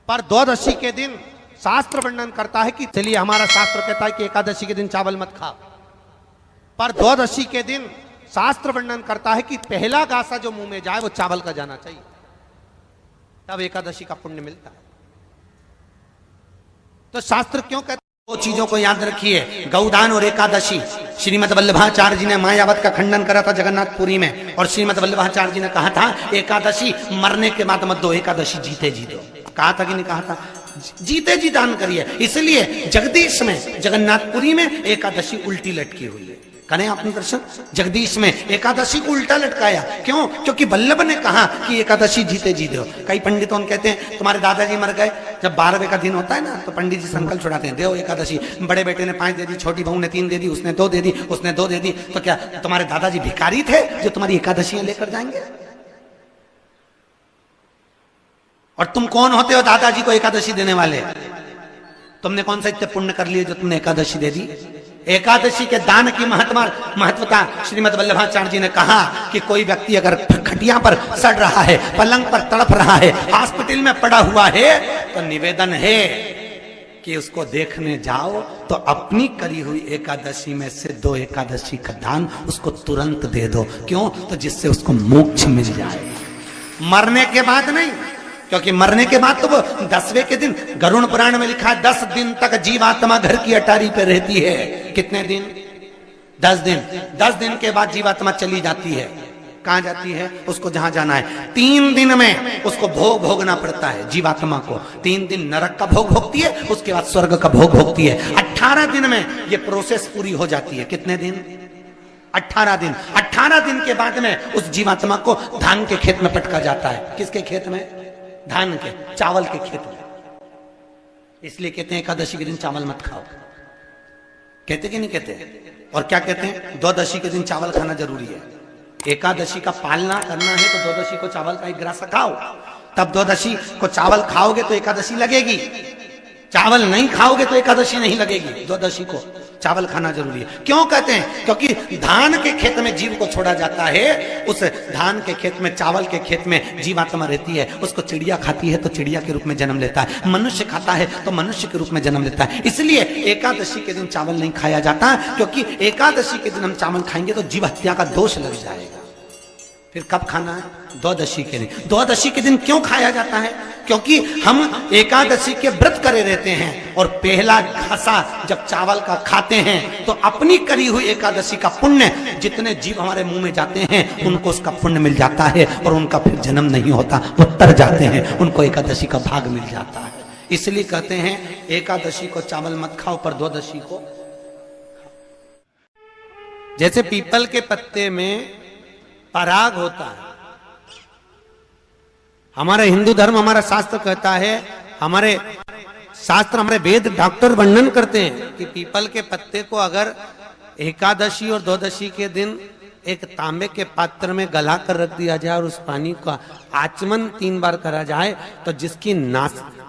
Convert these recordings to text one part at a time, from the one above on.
पर द्वादशी के दिन शास्त्र वर्णन करता है कि चलिए हमारा शास्त्र कहता है कि एकादशी के दिन चावल मत खाओ, पर द्वादशी के दिन शास्त्र वर्णन करता है कि पहला गासा जो मुंह में जाए वो चावल का जाना चाहिए, तब एकादशी का पुण्य मिलता है। तो शास्त्र क्यों कहते हैं? दो चीजों को याद रखिए, गौदान और एकादशी। श्रीमद वल्लभाचार्य जी ने मायावत का खंडन करा था जगन्नाथपुरी में, और श्रीमद वल्लभाचार्य जी ने कहा था एकादशी मरने के बाद मत दो, एकादशी जीते जी दो। कहा था कि नहीं कहा था? जीते जी दान करिए। इसलिए जगदीश में जगन्नाथपुरी में एकादशी उल्टी लटकी हुई है। करें आपने दर्शन? जगदीश में एकादशी को उल्टा लटकाया, क्यों? क्योंकि वल्लभ ने कहा कि एकादशी जीते जी दो। कई पंडितों कहते हैं तुम्हारे दादाजी मर गए, जब 12वें का दिन होता है ना तो पंडित जी संकल्प छुड़ाते हैं, देव एकादशी। बड़े बेटे ने 5 दे दी, छोटी बहू ने 3 दे दी, उसने 2 दे दी, उसने 2 दे दी, तो क्या तुम्हारे दादाजी भिखारी थे जो तुम्हारी एकादशियां लेकर जाएंगे? और तुम कौन होते हो दादाजी को एकादशी देने वाले? तुमने कौन सा इतने पुण्य कर लिए जो तुमने एकादशी दे दी? एकादशी के दान की महत्वता श्रीमद वल्लभाचार्य जी ने कहा कि कोई व्यक्ति अगर खटिया पर सड़ रहा है, पलंग पर तड़प रहा है, हॉस्पिटल में पड़ा हुआ है, तो निवेदन है कि उसको देखने जाओ तो अपनी करी हुई एकादशी में से 2 एकादशी का दान उसको तुरंत दे दो। क्यों? तो जिससे उसको मोक्ष मिल जाए, मरने के बाद नहीं। क्योंकि मरने के बाद तो वो 10वें के दिन, गरुड़ पुराण में लिखा है 10 दिन तक जीवात्मा घर की अटारी पे रहती है। कितने दिन? 10 दिन। 10 दिन के बाद जीवात्मा चली जाती है। कहां जाती है? उसको जहां जाना है। 3 दिन में उसको भोग भोगना पड़ता है जीवात्मा को। 3 दिन नरक का भोग भोगती है, उसके बाद स्वर्ग का भोग भोगती है। 18 दिन में ये प्रोसेस पूरी हो जाती है। कितने दिन? 18 दिन। 18 दिन के बाद में उस जीवात्मा को धान के खेत में पटका जाता है। किसके खेत में? धान के, चावल के खेत में। इसलिए कहते हैं एकादशी के दिन चावल मत खाओ। कहते कि नहीं कहते? और क्या कहते हैं? द्वादशी के दिन चावल खाना जरूरी है। एकादशी का पालना करना है तो द्वादशी को चावल का 1 ग्रास खाओ, तब द्वादशी को चावल खाओगे तो एकादशी लगेगी। चावल नहीं खाओगे तो एकादशी नहीं लगेगी। द्वादशी को चावल खाना जरूरी है। क्यों कहते हैं? क्योंकि धान के खेत में जीव को छोड़ा जाता है, उस धान के खेत में, चावल के खेत में जीवात्मा रहती है। उसको चिड़िया खाती है तो चिड़िया के रूप में जन्म लेता है, मनुष्य खाता है तो मनुष्य के रूप में जन्म लेता है। इसलिए एकादशी के दिन चावल नहीं खाया जाता, क्योंकि एकादशी के दिन हम चावल खाएंगे तो जीव हत्या का दोष लग जाएगा। फिर कब खाना है? द्वादशी के दिन। द्वादशी के दिन क्यों खाया जाता है? क्योंकि हम एकादशी के व्रत करे रहते हैं, और पहला घासा जब चावल का खाते हैं तो अपनी करी हुई एकादशी का पुण्य, जितने जीव हमारे मुंह में जाते हैं उनको उसका पुण्य मिल जाता है, और उनका फिर जन्म नहीं होता, वो तर जाते हैं, उनको एकादशी का भाग मिल जाता है। इसलिए कहते हैं एकादशी को चावल मत खाओ, पर द्वादशी को। जैसे पीपल के पत्ते में पराग होता है, हमारे हिंदू धर्म, हमारा शास्त्र कहता है, हमारे शास्त्र, हमारे वेद डॉक्टर वर्णन करते हैं कि पीपल के पत्ते को अगर एकादशी और द्वादशी के दिन एक तांबे के पात्र में गला कर रख दिया जाए और उस पानी का आचमन 3 बार करा जाए तो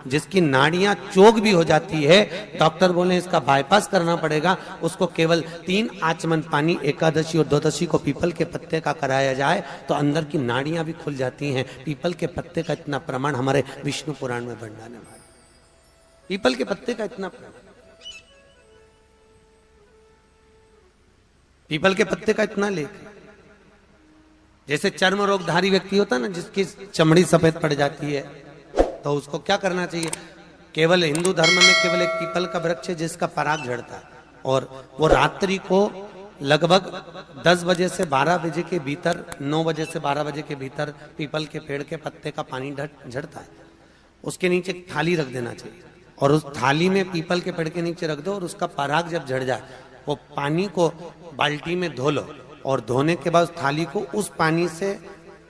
जिसकी नाड़ियां चोक भी हो जाती है, डॉक्टर बोले इसका बाईपास करना पड़ेगा, उसको केवल 3 आचमन पानी एकादशी और द्वादशी को पीपल के पत्ते का कराया जाए तो अंदर की नाड़ियां भी खुल जाती हैं। पीपल के पत्ते का इतना प्रमाण हमारे विष्णु पुराण में वर्णन है। पीपल के पत्ते का इतना प्रमाण, पीपल के पत्ते का इतना लेख। जैसे चर्म रोगधारी व्यक्ति होता है ना, जिसकी चमड़ी सफेद पड़ जाती है, तो उसको क्या करना चाहिए? केवल हिंदू धर्म में केवल एक पीपल का वृक्ष है जिसका पराग झड़ता है, और वो रात्रि को लगभग 10 बजे से 12 बजे के भीतर, 9 बजे से 12 बजे के भीतर पीपल के पेड़ के पत्ते का पानी झड़ता है। उसके नीचे एक थाली रख देना चाहिए, और उस थाली में पीपल के पेड़ के नीचे रख दो, और उसका पराग जब झड़ जाए वो पानी को बाल्टी में धो लो, और धोने के बाद थाली को उस पानी से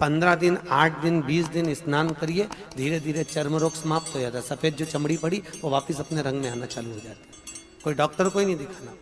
15 दिन, 8 दिन, 20 दिन स्नान करिए। धीरे धीरे चर्म रोग समाप्त हो जाता है। सफेद जो चमड़ी पड़ी वो वापस अपने रंग में आना चालू हो जाती है। कोई डॉक्टर को ही नहीं दिखाना।